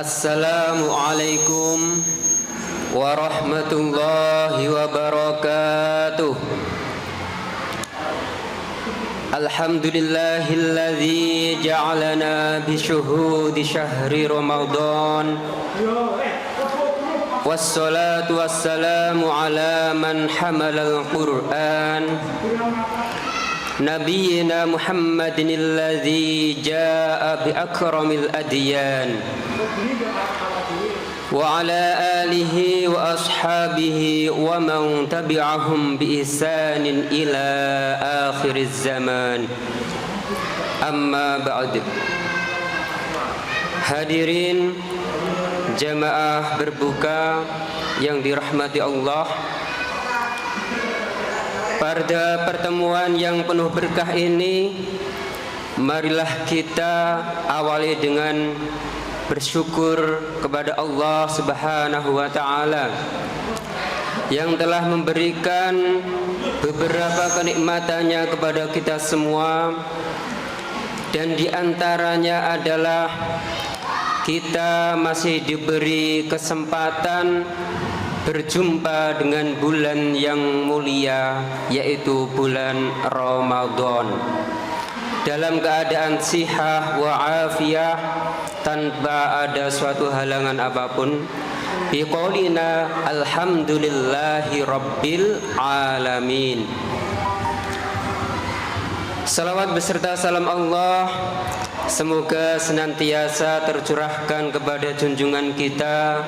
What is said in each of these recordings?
Assalamualaikum warahmatullahi wabarakatuh. Alhamdulillahilladzi ja'alana bisyuhudi syahri Ramadan. Wassalatu wassalamu ala man hamalal Qur'an, Nabiyyina Muhammadin alladzi jaa'a bi akramil adyan, wa ala alihi wa ashabihi wa man tabi'ahum bi ihsanin ila akhiriz zaman. Amma ba'd. Hadirin jamaah berbuka yang dirahmati Allah, pada pertemuan yang penuh berkah ini, marilah kita awali dengan bersyukur kepada Allah Subhanahu wa Ta'ala yang telah memberikan beberapa kenikmatannya kepada kita semua, dan diantaranya adalah kita masih diberi kesempatan berjumpa dengan bulan yang mulia, yaitu bulan Ramadan, dalam keadaan sihah wa afiyah, tanpa ada suatu halangan apapun. Biqaulina alhamdulillahi rabbil alamin. Salawat beserta salam Allah semoga senantiasa tercurahkan kepada junjungan kita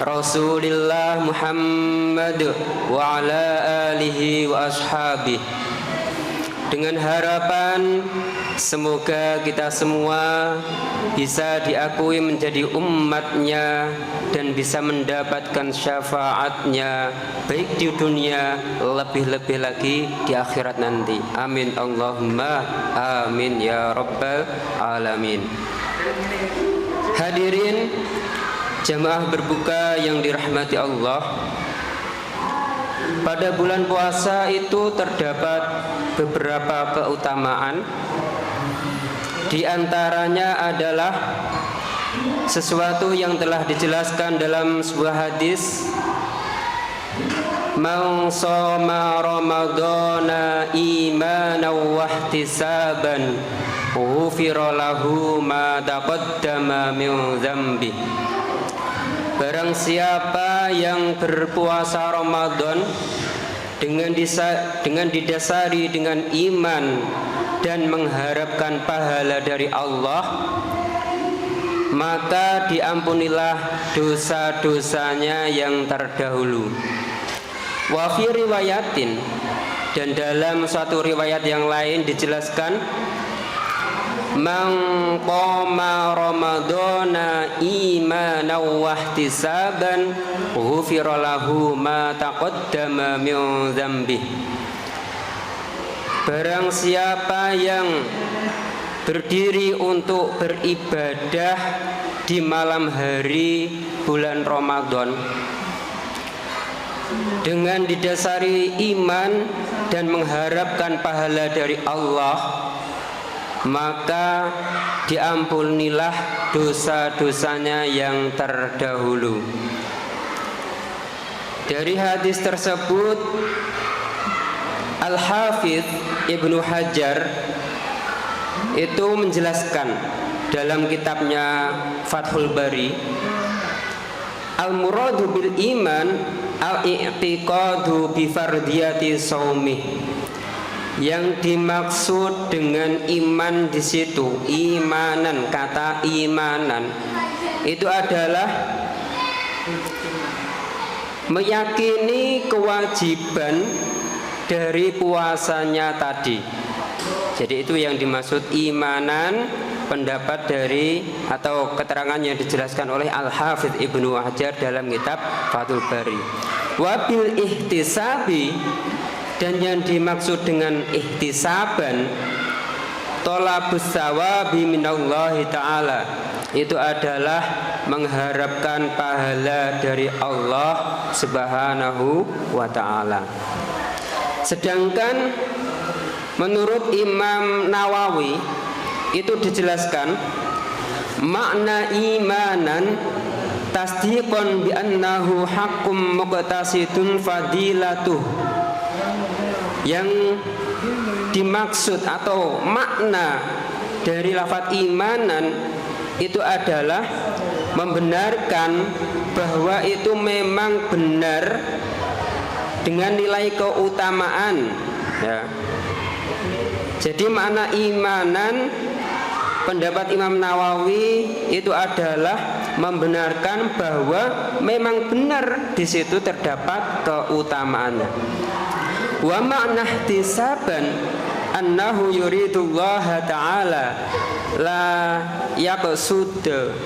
Rasulullah Muhammad wa ala alihi wa ashabihi, dengan harapan semoga kita semua bisa diakui menjadi umatnya dan bisa mendapatkan syafaatnya, baik di dunia, lebih-lebih lagi di akhirat nanti. Amin Allahumma amin ya rabbal alamin. Hadirin jamaah berbuka yang dirahmati Allah, pada bulan puasa itu terdapat beberapa keutamaan. Di antaranya adalah sesuatu yang telah dijelaskan dalam sebuah hadis, man shoma ramadhana imanan wa ihtisaban ghufira lahu ma taqaddama min dzambi. Barang siapa yang berpuasa Ramadan dengan didasari dengan iman dan mengharapkan pahala dari Allah, maka diampunilah dosa-dosanya yang terdahulu. Wa fi riwayatin, dan dalam suatu riwayat yang lain dijelaskan, man qama ramadhana imanan wa ihtisaban ghufira lahu ma taqaddama min dzambihi. Barang siapa yang berdiri untuk beribadah di malam hari bulan Ramadan dengan didasari iman dan mengharapkan pahala dari Allah, maka diampunilah dosa-dosanya yang terdahulu. Dari hadis tersebut, Al-Hafidz Ibnu Hajar itu menjelaskan dalam kitabnya Fathul Bari, al-muradu bil iman al-i'tiqadu bi fardiyati shaumih. Yang dimaksud dengan iman di situ, imanan, kata imanan itu adalah meyakini kewajiban dari puasanya tadi. Jadi itu yang dimaksud imanan, pendapat dari atau keterangan yang dijelaskan oleh Al-Hafidz Ibnu Hajar dalam kitab Fathul Bari. Wabil ihtisabi, dan yang dimaksud dengan ihtisaban, tolabus sawabi minallahi ta'ala, itu adalah mengharapkan pahala dari Allah Subhanahu wa ta'ala. Sedangkan menurut Imam Nawawi itu dijelaskan makna imanan tasdiqan bi annahu haqqum muqtasidun fadilatuh. Yang dimaksud atau makna dari lafaz imanan itu adalah membenarkan bahwa itu memang benar dengan nilai keutamaan, ya. Jadi makna imanan pendapat Imam Nawawi itu adalah membenarkan bahwa memang benar di situ terdapat keutamaannya. Wa makna ihtisaban annahu yuridullaha ta'ala la yaqsudu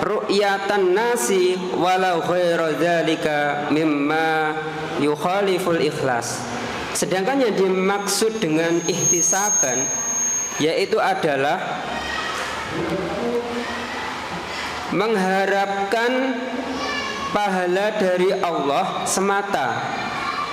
ru'yatan nasi walau ghaira dzalika mimma yukhaliful ikhlas. Sedangkan yang dimaksud dengan ihtisaban yaitu adalah mengharapkan pahala dari Allah semata,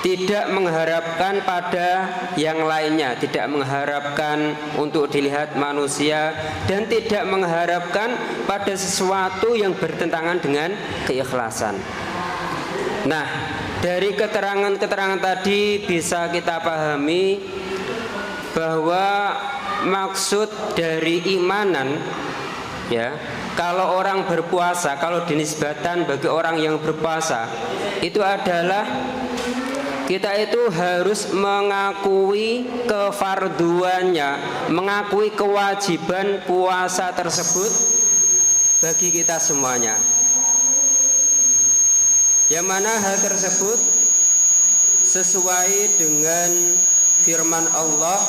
tidak mengharapkan pada yang lainnya, tidak mengharapkan untuk dilihat manusia, dan tidak mengharapkan pada sesuatu yang bertentangan dengan keikhlasan. Nah, dari keterangan-keterangan tadi bisa kita pahami bahwa maksud dari imanan, ya, kalau orang berpuasa, kalau dinisbatan bagi orang yang berpuasa, itu adalah kita itu harus mengakui kefarduannya, mengakui kewajiban puasa tersebut bagi kita semuanya. Yang mana hal tersebut sesuai dengan firman Allah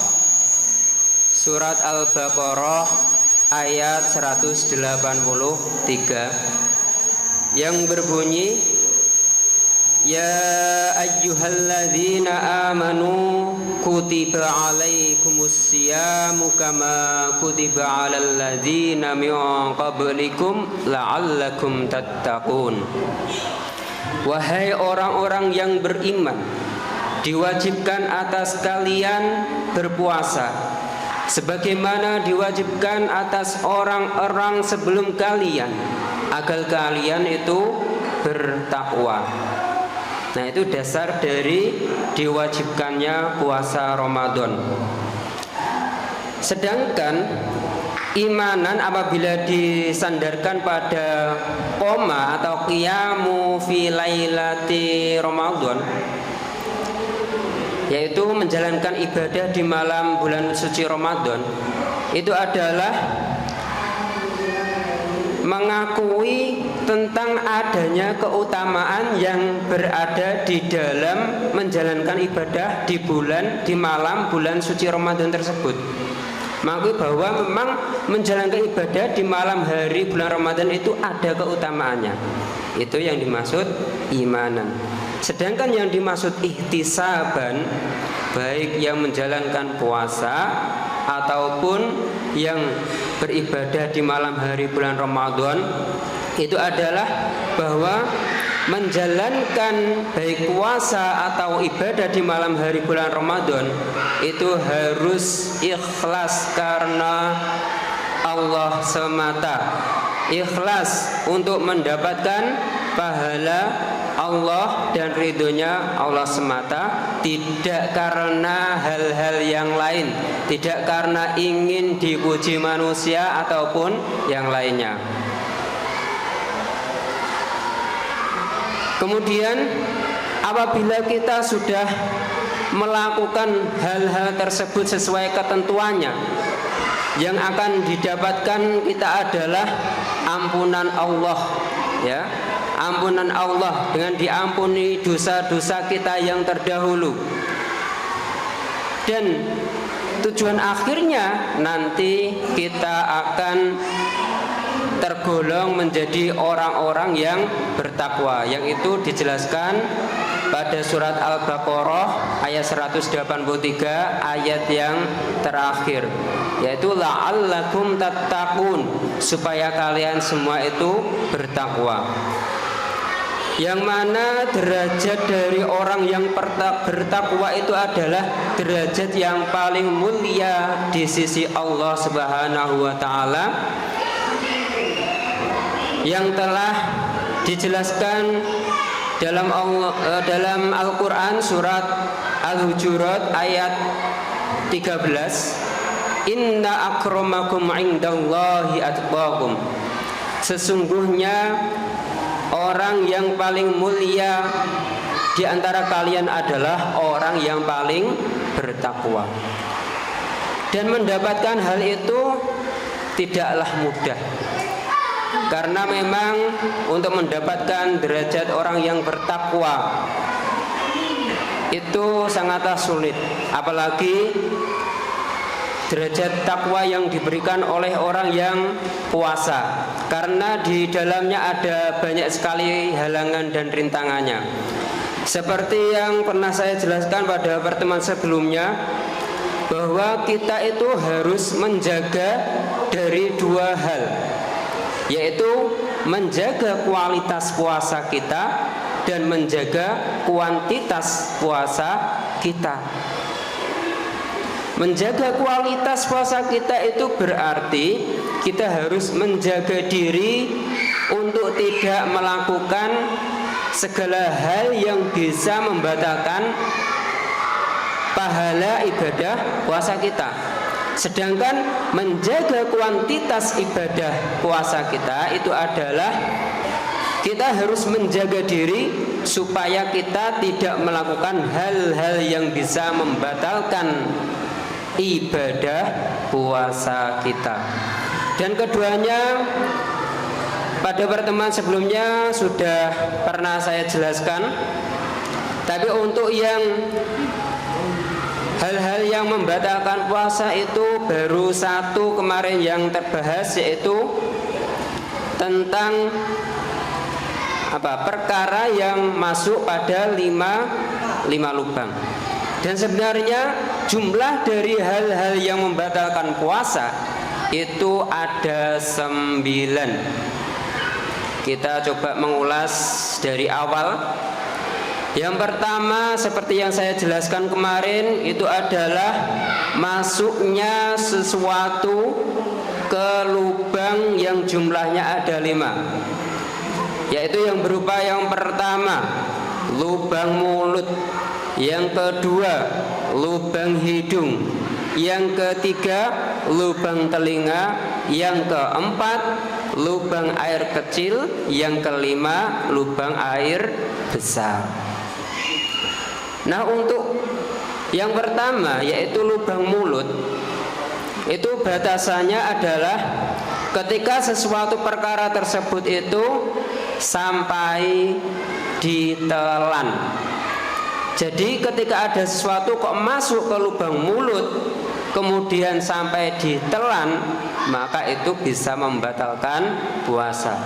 surat Al-Baqarah ayat 183 yang berbunyi, Ya ayyuhalladzina amanu kutiba alaikumus siyamu kama kutiba alal ladzina min qablikum la'allakum tattaqun. Wahai orang-orang yang beriman, diwajibkan atas kalian berpuasa sebagaimana diwajibkan atas orang-orang sebelum kalian, agar kalian itu bertakwa. Nah, itu dasar dari diwajibkannya puasa Ramadan. Sedangkan imanan apabila disandarkan pada qoma atau qiyamu fi lailati Ramadan, yaitu menjalankan ibadah di malam bulan suci Ramadan, itu adalah mengakui tentang adanya keutamaan yang berada di dalam menjalankan ibadah di malam bulan suci Ramadan tersebut. Mengakui bahwa memang menjalankan ibadah di malam hari bulan Ramadan itu ada keutamaannya. Itu yang dimaksud imanan. Sedangkan yang dimaksud ihtisaban, baik yang menjalankan puasa ataupun yang beribadah di malam hari bulan Ramadan, itu adalah bahwa menjalankan baik puasa atau ibadah di malam hari bulan Ramadan itu harus ikhlas karena Allah semata, ikhlas untuk mendapatkan pahala Allah dan ridhonya Allah semata, tidak karena hal-hal yang lain, tidak karena ingin dipuji manusia ataupun yang lainnya. Kemudian apabila kita sudah melakukan hal-hal tersebut sesuai ketentuannya, yang akan didapatkan kita adalah ampunan Allah, ya, ampunan Allah dengan diampuni dosa-dosa kita yang terdahulu. Dan tujuan akhirnya nanti kita akan tergolong menjadi orang-orang yang bertakwa, yang itu dijelaskan pada surat Al-Baqarah ayat 183 ayat yang terakhir, yaitu la'allakum tattaqun, supaya kalian semua itu bertakwa. yang mana derajat dari orang yang bertakwa itu adalah derajat yang paling mulia di sisi Allah Subhanahu wa taala, yang telah dijelaskan dalam Al-Qur'an surat Al-Hujurat ayat 13, inna akramakum indallahi atqakum, sesungguhnya orang yang paling mulia di antara kalian adalah orang yang paling bertakwa. Dan mendapatkan hal itu tidaklah mudah, karena memang untuk mendapatkan derajat orang yang bertakwa itu sangatlah sulit, apalagi derajat takwa yang diberikan oleh orang yang puasa, karena di dalamnya ada banyak sekali halangan dan rintangannya. Seperti yang pernah saya jelaskan pada pertemuan sebelumnya, bahwa kita itu harus menjaga dari dua hal, yaitu menjaga kualitas puasa kita dan menjaga kuantitas puasa kita. Menjaga kualitas puasa kita itu berarti kita harus menjaga diri untuk tidak melakukan segala hal yang bisa membatalkan pahala ibadah puasa kita. Sedangkan menjaga kuantitas ibadah puasa kita itu adalah kita harus menjaga diri supaya kita tidak melakukan hal-hal yang bisa membatalkan ibadah puasa kita. Dan keduanya pada pertemuan sebelumnya sudah pernah saya jelaskan. Tapi untuk yang hal-hal yang membatalkan puasa itu baru satu kemarin yang terbahas, yaitu tentang perkara yang masuk pada lima lubang. Dan sebenarnya jumlah dari hal-hal yang membatalkan puasa itu ada 9. Kita coba mengulas dari awal. Yang pertama, seperti yang saya jelaskan kemarin, itu adalah masuknya sesuatu ke lubang yang jumlahnya ada 5, yaitu yang berupa yang pertama lubang mulut, yang kedua lubang hidung, yang ketiga lubang telinga, yang keempat lubang air kecil, yang kelima lubang air besar. Nah, untuk yang pertama yaitu lubang mulut, itu batasannya adalah ketika sesuatu perkara tersebut itu sampai ditelan. Jadi ketika ada sesuatu kok masuk ke lubang mulut kemudian sampai ditelan, maka itu bisa membatalkan puasa.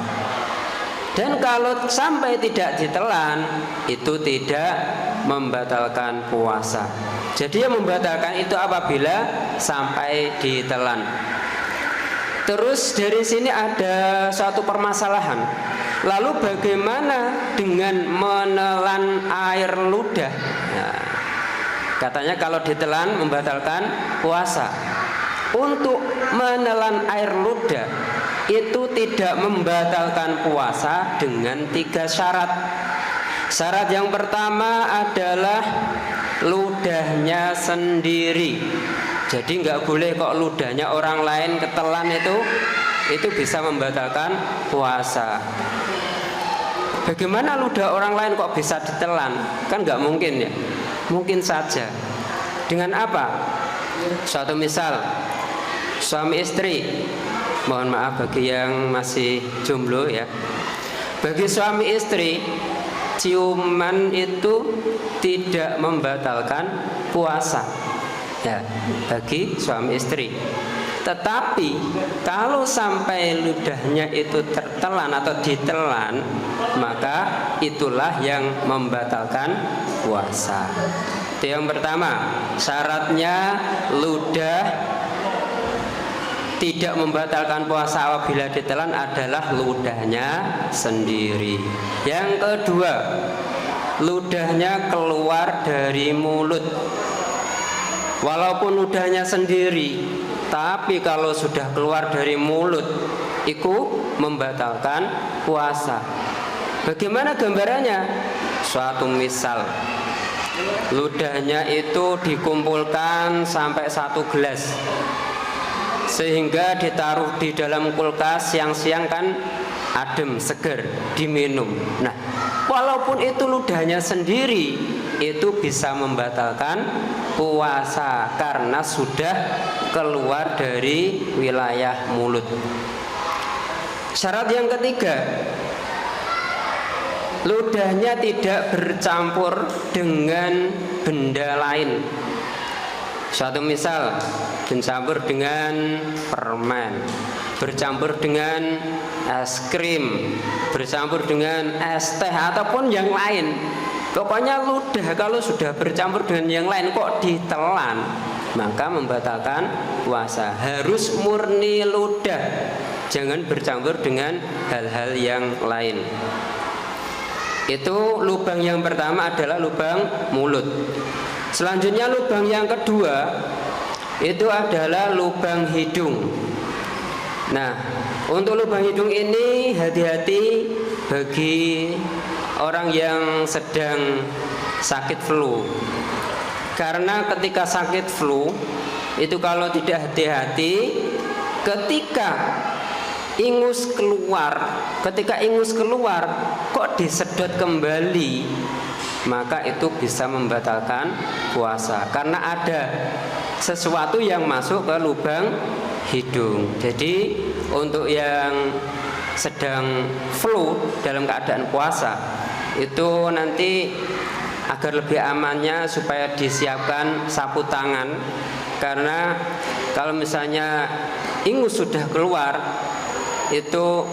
Dan kalau sampai tidak ditelan, itu tidak membatalkan puasa. Jadi yang membatalkan itu apabila sampai ditelan. Terus dari sini ada suatu permasalahan. Lalu bagaimana dengan menelan air ludah? Nah, katanya kalau ditelan membatalkan puasa. Untuk menelan air ludah itu tidak membatalkan puasa dengan 3 syarat. Syarat yang pertama adalah ludahnya sendiri. Jadi nggak boleh kok ludahnya orang lain ketelan, itu bisa membatalkan puasa. Bagaimana ludah orang lain kok bisa ditelan? Kan nggak mungkin ya. Mungkin saja. Dengan apa? Suatu misal, suami istri. Mohon maaf bagi yang masih jomblo ya. Bagi suami istri, ciuman itu tidak membatalkan puasa. Ya, bagi suami istri. Tetapi kalau sampai ludahnya itu tertelan atau ditelan, maka itulah yang membatalkan puasa. Itu yang pertama, syaratnya ludah tidak membatalkan puasa apabila ditelan adalah ludahnya sendiri. Yang kedua, ludahnya keluar dari mulut. Walaupun ludahnya sendiri, tapi kalau sudah keluar dari mulut, itu membatalkan puasa. Bagaimana gambarannya? Suatu misal, ludahnya itu dikumpulkan sampai 1 gelas, sehingga ditaruh di dalam kulkas, siang-siang kan adem, seger, diminum. Nah, walaupun itu ludahnya sendiri, itu bisa membatalkan puasa karena sudah keluar dari wilayah mulut. Syarat yang ketiga, ludahnya tidak bercampur dengan benda lain. Suatu misal, bercampur dengan permen, bercampur dengan es krim, bercampur dengan es teh ataupun yang lain. Pokoknya ludah kalau sudah bercampur dengan yang lain kok ditelan, maka membatalkan puasa. Harus murni ludah, jangan bercampur dengan hal-hal yang lain. Itu lubang yang pertama adalah lubang mulut. Selanjutnya lubang yang kedua itu adalah lubang hidung. Nah, untuk lubang hidung ini hati-hati bagi orang yang sedang sakit flu. Karena ketika sakit flu itu kalau tidak hati-hati, ketika ingus keluar kok disedot kembali, maka itu bisa membatalkan puasa karena ada sesuatu yang masuk ke lubang hidung. Jadi untuk yang sedang flu dalam keadaan puasa itu nanti agar lebih amannya supaya disiapkan sapu tangan, karena kalau misalnya ingus sudah keluar itu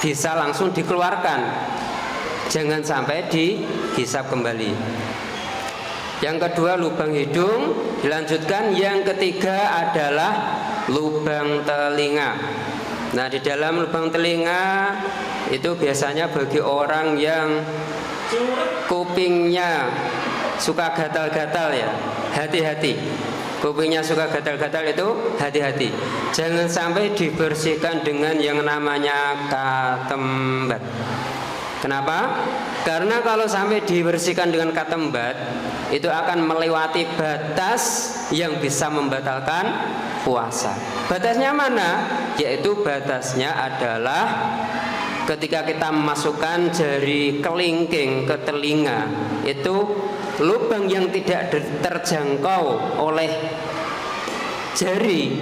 bisa langsung dikeluarkan, jangan sampai dihisap kembali. Yang kedua lubang hidung, dilanjutkan yang ketiga adalah lubang telinga. Nah, di dalam lubang telinga itu biasanya bagi orang yang kupingnya suka gatal-gatal ya, hati-hati. Kupingnya suka gatal-gatal itu hati-hati. Jangan sampai dibersihkan dengan yang namanya katembat. Kenapa? Karena kalau sampai dibersihkan dengan katembat, itu akan melewati batas yang bisa membatalkan puasa. Batasnya mana? Yaitu batasnya adalah ketika kita memasukkan jari kelingking ke telinga, itu lubang yang tidak terjangkau oleh jari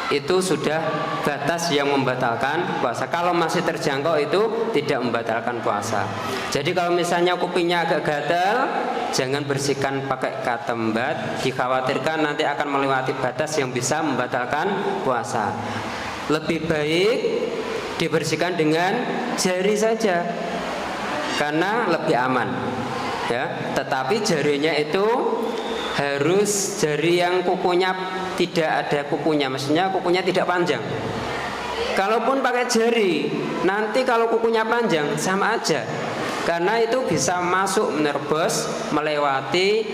itu sudah batas yang membatalkan puasa. Kalau masih terjangkau itu tidak membatalkan puasa. Jadi kalau misalnya kupingnya agak gatal, jangan bersihkan pakai katembat, dikhawatirkan nanti akan melewati batas yang bisa membatalkan puasa. Lebih baik dibersihkan dengan jari saja karena lebih aman ya. Tetapi jarinya itu harus jari yang kukunya tidak ada kukunya, maksudnya kukunya tidak panjang. Kalaupun pakai jari, nanti kalau kukunya panjang sama aja, karena itu bisa masuk menerobos melewati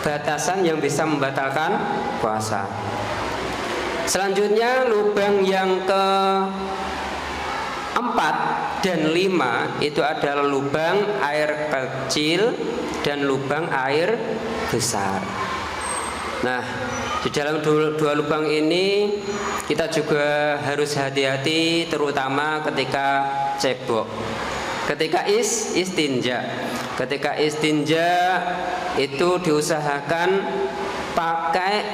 batasan yang bisa membatalkan puasa. Selanjutnya lubang yang ke-4 dan 5 itu adalah lubang air kecil dan lubang air besar. Nah, di dalam dua lubang ini kita juga harus hati-hati, terutama ketika cebok. Ketika istinja. Ketika istinja itu diusahakan pakai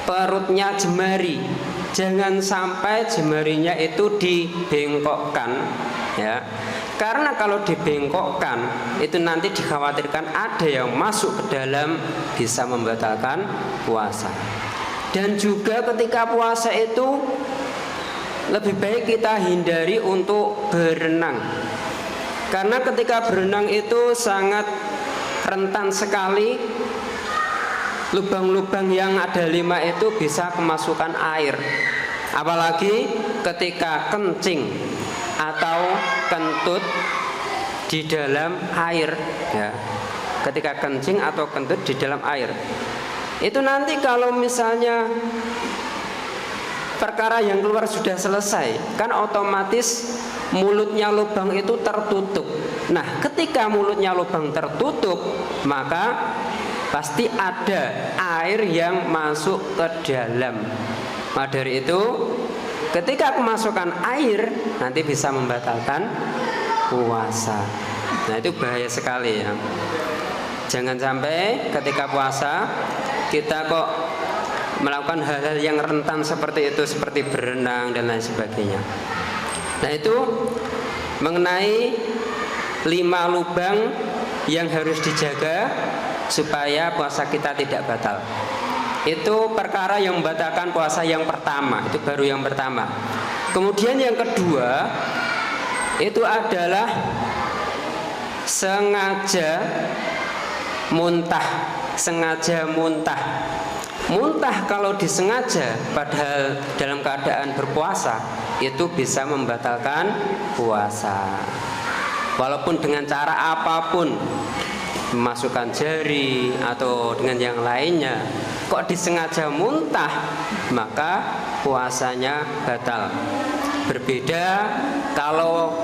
perutnya jemari. Jangan sampai jemarinya itu dibengkokkan ya. Karena kalau dibengkokkan itu nanti dikhawatirkan ada yang masuk ke dalam, bisa membatalkan puasa. Dan juga ketika puasa itu lebih baik kita hindari untuk berenang. Karena ketika berenang itu sangat rentan sekali. Lubang-lubang yang ada 5 itu bisa kemasukan air. Apalagi ketika kencing atau kentut di dalam air, ya. Ketika kencing atau kentut di dalam air, itu nanti kalau misalnya perkara yang keluar sudah selesai, kan otomatis mulutnya lubang itu tertutup. Nah, ketika mulutnya lubang tertutup, maka pasti ada air yang masuk ke dalam. Maka dari itu, ketika kemasukan air nanti bisa membatalkan puasa. Nah, itu bahaya sekali ya. Jangan sampai ketika puasa kita kok melakukan hal-hal yang rentan seperti itu, seperti berenang dan lain sebagainya. Nah, itu mengenai 5 lubang yang harus dijaga supaya puasa kita tidak batal. Itu perkara yang membatalkan puasa yang pertama, itu baru yang pertama. Kemudian yang kedua itu adalah sengaja muntah. Sengaja muntah. Muntah kalau disengaja padahal dalam keadaan berpuasa, itu bisa membatalkan puasa. Walaupun dengan cara apapun, memasukkan jari atau dengan yang lainnya, kok disengaja muntah, maka puasanya batal. Berbeda kalau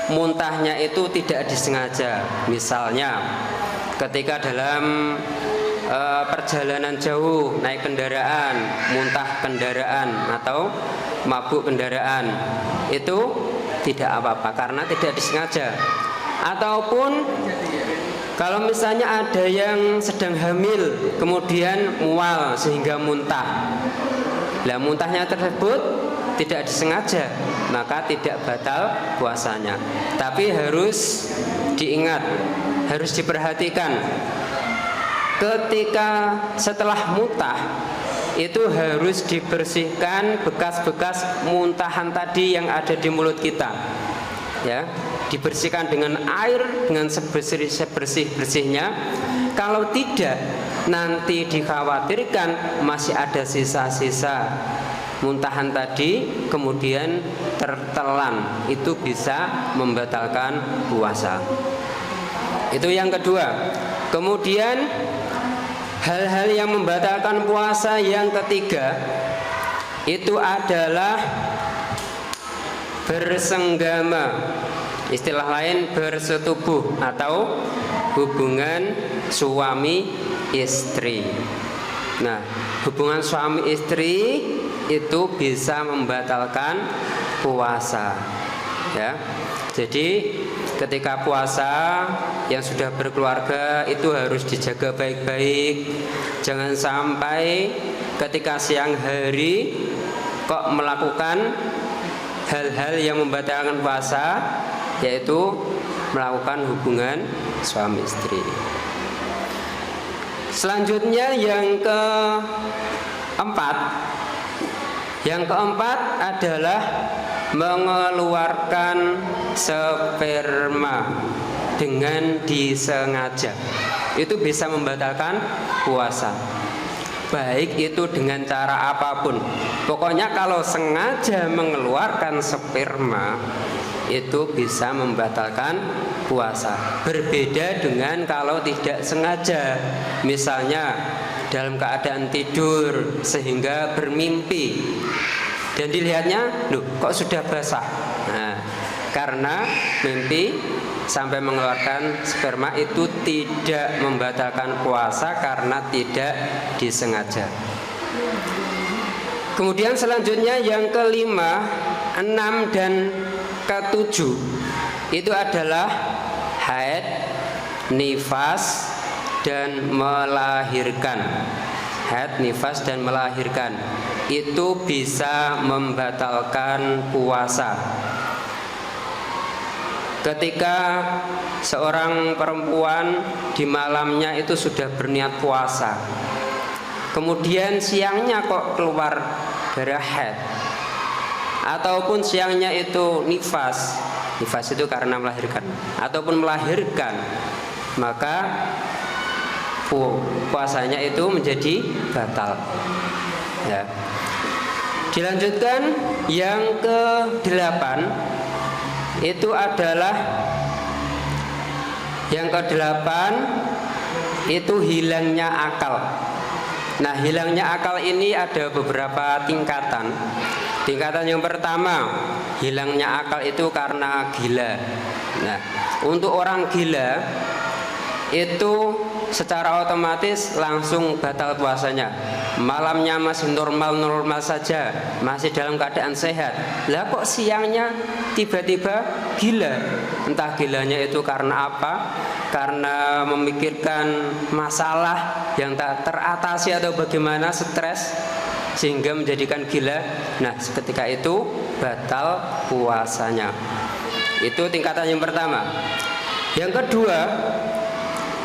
muntahnya itu tidak disengaja. Misalnya ketika dalam perjalanan jauh naik kendaraan, muntah kendaraan atau mabuk kendaraan, itu tidak apa-apa karena tidak disengaja. Ataupun kalau misalnya ada yang sedang hamil kemudian mual sehingga muntah, lah muntahnya tersebut tidak disengaja, maka tidak batal puasanya. Tapi harus diingat, harus diperhatikan, ketika setelah muntah itu harus dibersihkan bekas-bekas muntahan tadi yang ada di mulut kita, ya, dibersihkan dengan air dengan sebersih-bersihnya. Kalau tidak, nanti dikhawatirkan masih ada sisa-sisa muntahan tadi kemudian tertelan, itu bisa membatalkan puasa. Itu yang kedua. Kemudian hal-hal yang membatalkan puasa yang ketiga itu adalah bersenggama, istilah lain bersetubuh atau hubungan suami istri. Nah, hubungan suami istri itu bisa membatalkan puasa, ya. Jadi ketika puasa yang sudah berkeluarga itu harus dijaga baik-baik. Jangan sampai ketika siang hari kok melakukan hal-hal yang membatalkan puasa, yaitu melakukan hubungan suami istri. Selanjutnya yang keempat adalah mengeluarkan sperma dengan disengaja. Itu bisa membatalkan puasa, baik itu dengan cara apapun. Pokoknya kalau sengaja mengeluarkan sperma itu bisa membatalkan puasa. Berbeda dengan kalau tidak sengaja, misalnya dalam keadaan tidur sehingga bermimpi dan dilihatnya, loh kok sudah basah. Nah, karena mimpi sampai mengeluarkan sperma itu tidak membatalkan puasa karena tidak disengaja. Kemudian selanjutnya yang kelima, 6 dan ketujuh itu adalah haid, nifas, dan melahirkan. Haid, nifas, dan melahirkan itu bisa membatalkan puasa. Ketika seorang perempuan di malamnya itu sudah berniat puasa, kemudian siangnya kok keluar darah haid, ataupun siangnya itu nifas itu karena melahirkan, ataupun melahirkan, maka puasanya itu menjadi batal, ya. Dilanjutkan yang ke-8, itu adalah yang ke-8 itu hilangnya akal. Nah, hilangnya akal ini ada beberapa tingkatan. Tingkatan yang pertama, hilangnya akal itu karena gila. Nah, untuk orang gila itu secara otomatis langsung batal puasanya. Malamnya masih normal-normal saja, masih dalam keadaan sehat. Lah kok siangnya tiba-tiba gila? Entah gilanya itu karena apa? Karena memikirkan masalah yang tak teratasi atau bagaimana, stres sehingga menjadikan gila. Nah, seketika itu batal puasanya. Itu tingkatan yang pertama. Yang kedua,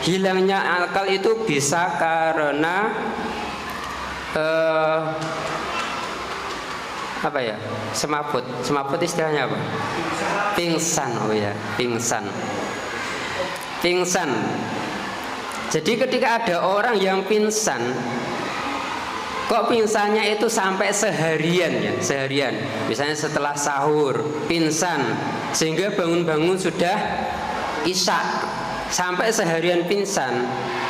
hilangnya akal itu bisa karena apa ya? Semaput. Semaput istilahnya apa? Pingsan. Oh ya, pingsan. Pingsan. Jadi ketika ada orang yang pingsan, kok pingsannya itu sampai seharian ya, seharian. Misalnya setelah sahur pingsan sehingga bangun-bangun sudah isya, sampai seharian pingsan,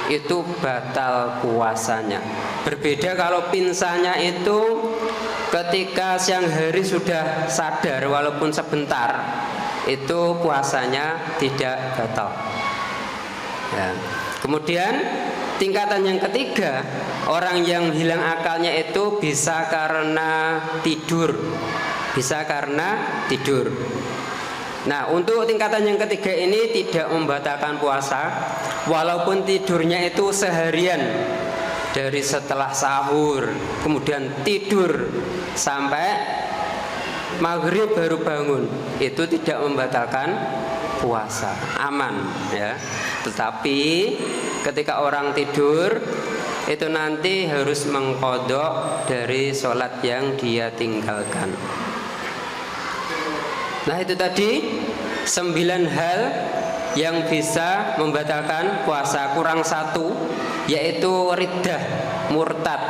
itu batal puasanya. Berbeda kalau pingsannya itu ketika siang hari sudah sadar walaupun sebentar, itu puasanya tidak batal ya. Kemudian tingkatan yang ketiga, orang yang hilang akalnya itu bisa karena tidur. Bisa karena tidur. Nah, untuk tingkatan yang ketiga ini tidak membatalkan puasa, walaupun tidurnya itu seharian, dari setelah sahur kemudian tidur sampai maghrib baru bangun, itu tidak membatalkan puasa, aman ya. Tetapi ketika orang tidur itu nanti harus mengqadha dari sholat yang dia tinggalkan. Nah, itu tadi 9 hal yang bisa membatalkan puasa, kurang satu, yaitu riddah, murtad.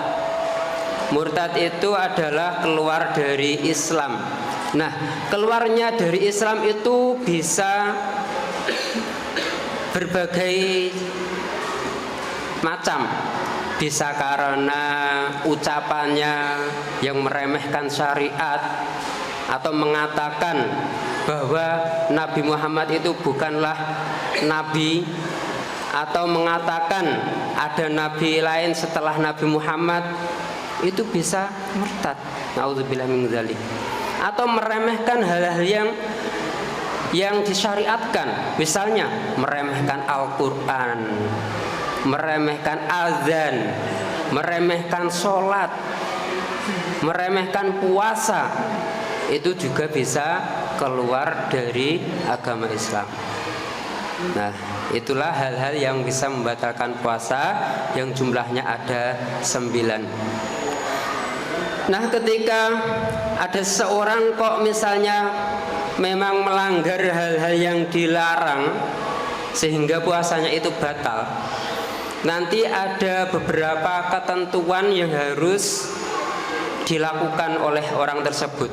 Murtad itu adalah keluar dari Islam. Nah, keluarnya dari Islam itu bisa berbagai macam. Bisa karena ucapannya yang meremehkan syariat, atau mengatakan bahwa Nabi Muhammad itu bukanlah Nabi, atau mengatakan ada Nabi lain setelah Nabi Muhammad, itu bisa murtad. Nauzubillah min dzalik. Atau meremehkan hal-hal yang disyariatkan, misalnya meremehkan Al-Quran, meremehkan azan, meremehkan sholat, meremehkan puasa, itu juga bisa keluar dari agama Islam. Nah, itulah hal-hal yang bisa membatalkan puasa, yang jumlahnya ada 9. Nah, ketika ada seorang kok misalnya memang melanggar hal-hal yang dilarang sehingga puasanya itu batal, nanti ada beberapa ketentuan yang harus dilakukan oleh orang tersebut.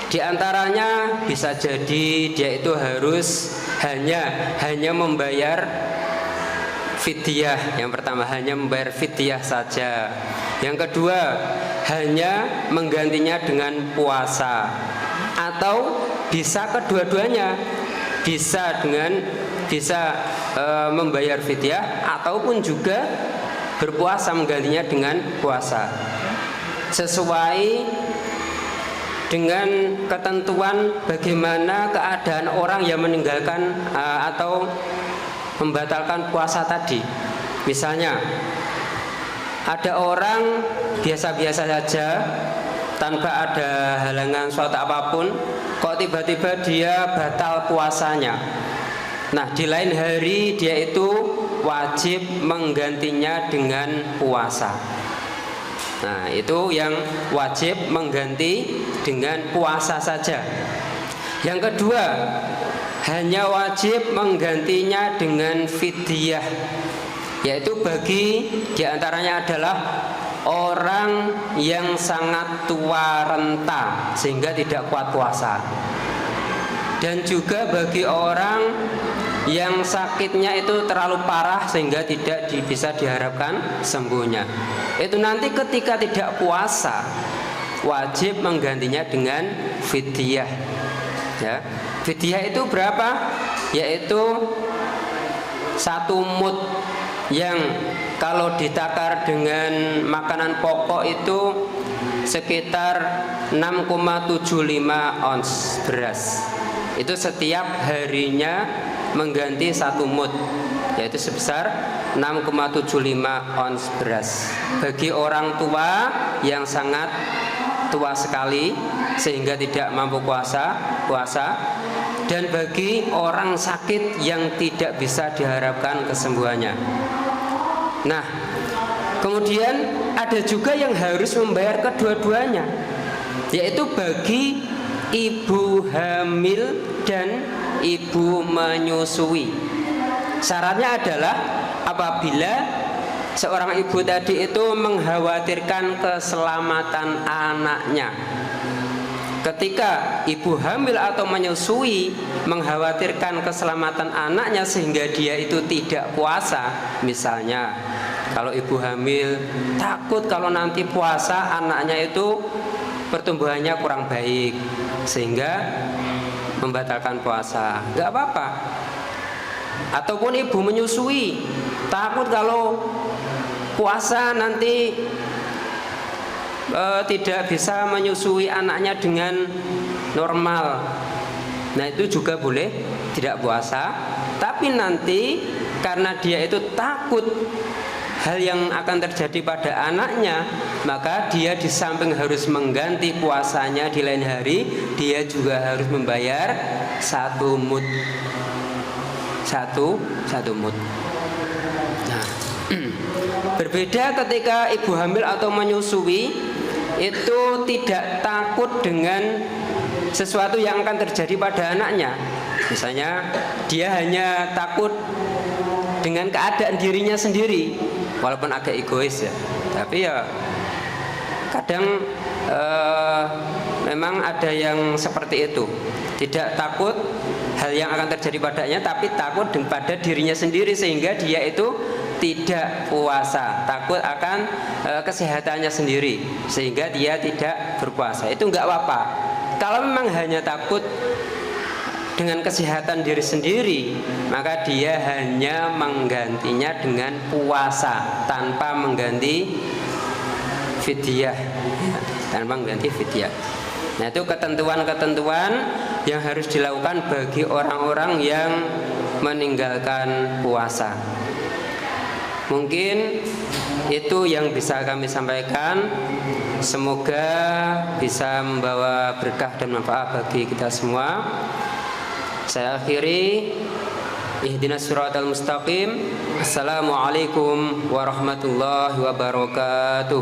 Di antaranya bisa jadi dia itu harus hanya membayar fidyah. Yang pertama, hanya membayar fidyah saja. Yang kedua, hanya menggantinya dengan puasa, atau bisa kedua-duanya, bisa membayar fidyah ataupun juga berpuasa menggantinya dengan puasa, sesuai dengan ketentuan bagaimana keadaan orang yang meninggalkan atau membatalkan puasa tadi. Misalnya ada orang biasa-biasa saja tanpa ada halangan suatu apapun, kok tiba-tiba dia batal puasanya. Nah, di lain hari dia itu wajib menggantinya dengan puasa. Nah, itu yang wajib mengganti dengan puasa saja. Yang kedua, hanya wajib menggantinya dengan fidyah, yaitu bagi diantaranya adalah orang yang sangat tua renta sehingga tidak kuat puasa, dan juga bagi orang yang sakitnya itu terlalu parah sehingga tidak bisa diharapkan sembuhnya. Itu nanti ketika tidak puasa wajib menggantinya dengan fidyah. Ya, fidyah itu berapa? Yaitu 1 mud, yang kalau ditakar dengan makanan pokok itu sekitar 6,75 ons beras. Itu setiap harinya mengganti 1 mud, yaitu sebesar 6,75 ons beras. Bagi orang tua yang sangat tua sekali sehingga tidak mampu puasa, dan bagi orang sakit yang tidak bisa diharapkan kesembuhannya. Nah, kemudian ada juga yang harus membayar kedua-duanya, yaitu bagi ibu hamil dan ibu menyusui. Syaratnya adalah apabila seorang ibu tadi itu mengkhawatirkan keselamatan anaknya. Ketika ibu hamil atau menyusui mengkhawatirkan keselamatan anaknya sehingga dia itu tidak puasa, misalnya kalau ibu hamil takut kalau nanti puasa anaknya itu pertumbuhannya kurang baik sehingga membatalkan puasa, nggak apa-apa. Ataupun ibu menyusui takut kalau puasa nanti tidak bisa menyusui anaknya dengan normal, nah itu juga boleh tidak puasa. Tapi nanti karena dia itu takut hal yang akan terjadi pada anaknya, maka dia di samping harus mengganti puasanya di lain hari, dia juga harus membayar 1 mud. Satu mud. Nah, berbeda ketika ibu hamil atau menyusui, itu tidak takut dengan sesuatu yang akan terjadi pada anaknya. Misalnya dia hanya takut dengan keadaan dirinya sendiri, walaupun agak egois ya, tapi ya kadang memang ada yang seperti itu, tidak takut hal yang akan terjadi padanya, tapi takut pada dirinya sendiri sehingga dia itu tidak puasa, takut akan kesehatannya sendiri sehingga dia tidak berpuasa. Itu enggak apa-apa. Kalau memang hanya takut dengan kesehatan diri sendiri, maka dia hanya menggantinya dengan puasa tanpa mengganti fidyah, Nah, itu ketentuan-ketentuan yang harus dilakukan bagi orang-orang yang meninggalkan puasa. Mungkin itu yang bisa kami sampaikan. Semoga bisa membawa berkah dan manfaat bagi kita semua. Saya akhiri, ihdinas siratal mustaqim. Assalamualaikum warahmatullahi wabarakatuh.